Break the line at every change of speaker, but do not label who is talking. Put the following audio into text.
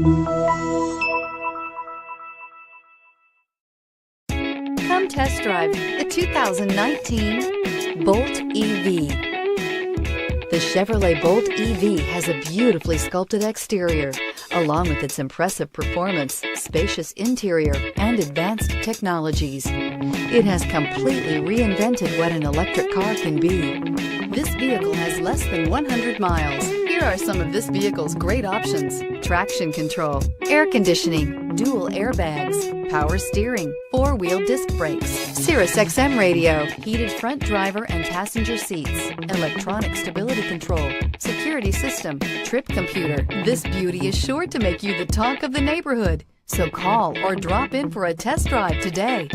Come test drive the 2019 Bolt EV. The Chevrolet Bolt EV has a beautifully sculpted exterior, along with its impressive performance, spacious interior, and advanced technologies. It has completely reinvented what an electric car can be. This vehicle has less than 100 miles. Here are some of this vehicle's great options: traction control, air conditioning, dual airbags, power steering, four-wheel disc brakes, Sirius XM radio, heated front driver and passenger seats, electronic stability control, security system, trip computer. This beauty is sure to make you the talk of the neighborhood. So call or drop in for a test drive today.